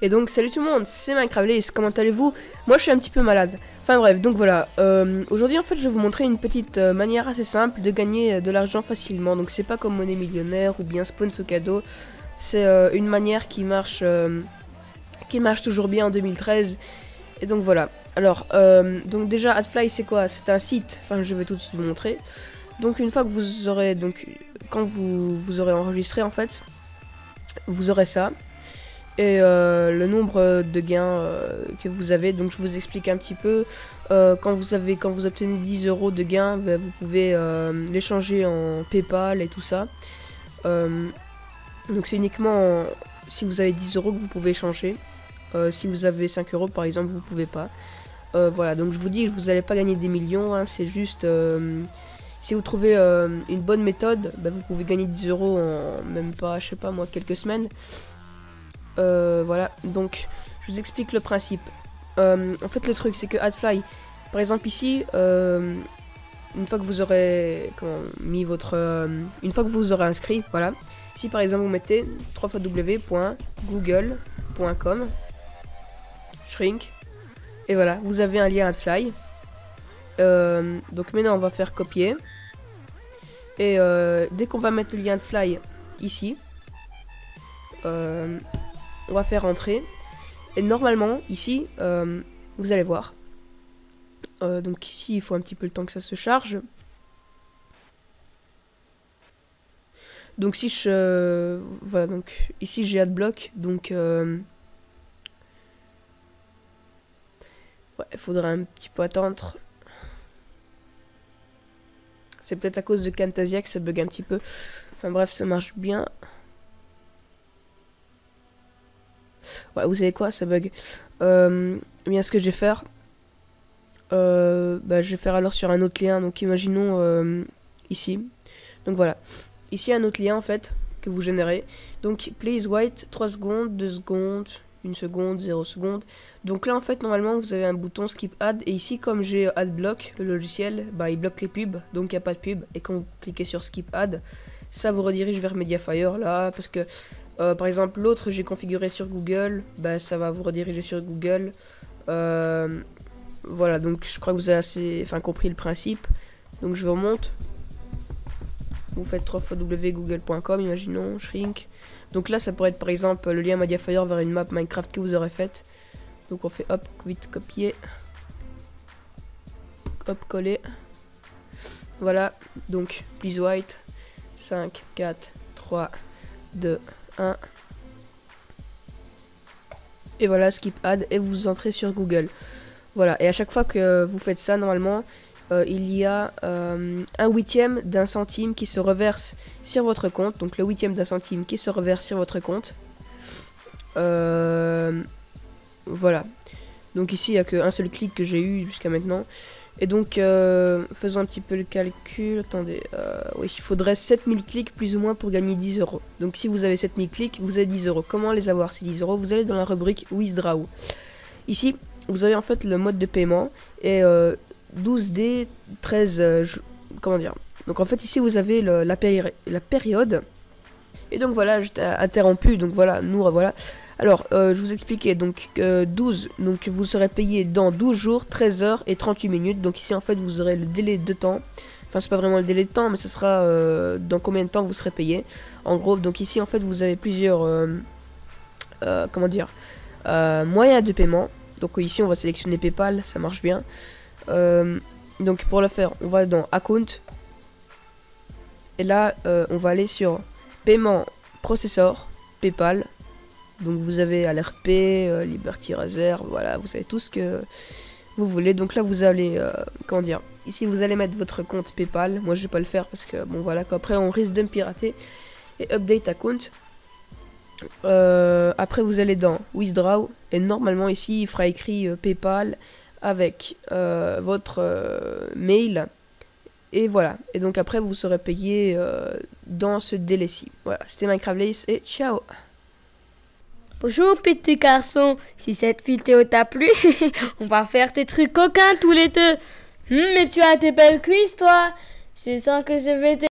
Et donc salut tout le monde, c'est Minecraft, comment allez-vous? Moi je suis un petit peu malade. Enfin bref, donc voilà, aujourd'hui en fait je vais vous montrer une petite manière assez simple de gagner de l'argent facilement. Donc c'est pas comme Monnaie Millionnaire ou bien Spawns au cadeau. C'est une manière qui marche toujours bien en 2013. Et donc voilà. Alors, donc déjà Adfly c'est quoi? C'est un site, enfin je vais tout de suite vous montrer. Donc une fois que vous aurez, donc quand vous aurez enregistré en fait, vous aurez ça. Et le nombre de gains que vous avez, donc je vous explique un petit peu. Quand vous obtenez 10 € de gains, bah, vous pouvez l'échanger en PayPal et tout ça. Donc c'est uniquement si vous avez 10 € que vous pouvez échanger. Si vous avez 5 € par exemple, vous pouvez pas. Voilà, donc je vous dis, vous n'allez pas gagner des millions, hein, c'est juste si vous trouvez une bonne méthode, bah, vous pouvez gagner 10 € en même pas, je sais pas moi, quelques semaines. Voilà, donc je vous explique le principe. En fait le truc c'est que Adfly, par exemple ici, une fois que vous aurez mis votre une fois que vous aurez inscrit, voilà, si par exemple vous mettez www.google.com shrink, et voilà, vous avez un lien Adfly. Donc maintenant on va faire copier, et dès qu'on va mettre le lien Adfly ici, on va faire entrer, et normalement ici vous allez voir, donc ici il faut un petit peu le temps que ça se charge. Donc si je voilà, donc ici j'ai Adblock, donc ouais, il faudra un petit peu attendre. C'est peut-être à cause de Camtasia que ça bug un petit peu. Enfin bref, ça marche bien. Ouais, vous savez quoi, ça bug. Bien, ce que je vais faire, bah, je vais faire alors sur un autre lien. Donc imaginons ici. Donc voilà, ici un autre lien en fait que vous générez. Donc please wait 3 secondes, 2 secondes, 1 seconde, 0 secondes. Donc là en fait normalement vous avez un bouton skip ad, et ici comme j'ai Adblock, le logiciel, bah il bloque les pubs, donc il n'y a pas de pub. Et quand vous cliquez sur skip ad, ça vous redirige vers Mediafire là, parce que par exemple l'autre j'ai configuré sur Google, bah ça va vous rediriger sur Google. Voilà, donc je crois que vous avez assez compris le principe. Donc je vous remonte. Vous faites www.google.com, imaginons, shrink. Donc là ça pourrait être par exemple le lien Mediafire vers une map Minecraft que vous aurez faite. Donc on fait hop, vite copier, hop, coller. Voilà, donc please wait, 5, 4, 3, 2, 1. Et voilà, skip ad, et vous entrez sur Google. Voilà, et à chaque fois que vous faites ça, normalement, il y a 1/8 d'un centime qui se reverse sur votre compte. Donc le 1/8 d'un centime qui se reverse sur votre compte. Voilà. Donc ici, il n'y a qu'un seul clic que j'ai eu jusqu'à maintenant. Et donc, faisons un petit peu le calcul. Attendez, oui, il faudrait 7000 clics plus ou moins pour gagner 10 €. Donc si vous avez 7000 clics, vous avez 10 €. Comment les avoir ces 10 €? Vous allez dans la rubrique Withdraw. Ici, vous avez en fait le mode de paiement, et 12D, 13, comment dire. Donc en fait ici vous avez la période. Et donc voilà, j'étais interrompu, donc voilà, nous voilà. Alors, je vous expliquais, donc 12, donc vous serez payé dans 12 jours, 13 heures et 38 minutes. Donc ici en fait vous aurez le délai de temps. Enfin c'est pas vraiment le délai de temps, mais ce sera dans combien de temps vous serez payé. En gros, donc ici en fait vous avez plusieurs comment dire, moyens de paiement. Donc ici on va sélectionner PayPal, ça marche bien. Donc pour le faire, on va dans Account. Et là, on va aller sur Paiement Processor, PayPal. Donc vous avez Alert Pay, Liberty Reserve, voilà, vous avez tout ce que vous voulez. Donc là vous allez, comment dire, ici vous allez mettre votre compte PayPal. Moi je vais pas le faire parce que bon voilà, qu'après on risque de me pirater. Et Update Account. Après vous allez dans Withdraw, et normalement ici il fera écrit PayPal avec votre mail, et voilà. Et donc après vous serez payé dans ce délai-ci. Voilà, c'était Minecraft, et ciao. Bonjour petit garçon, si cette vidéo t'a plu, on va faire tes trucs coquins tous les deux. Mais tu as des belles cuisses toi, je sens que je vais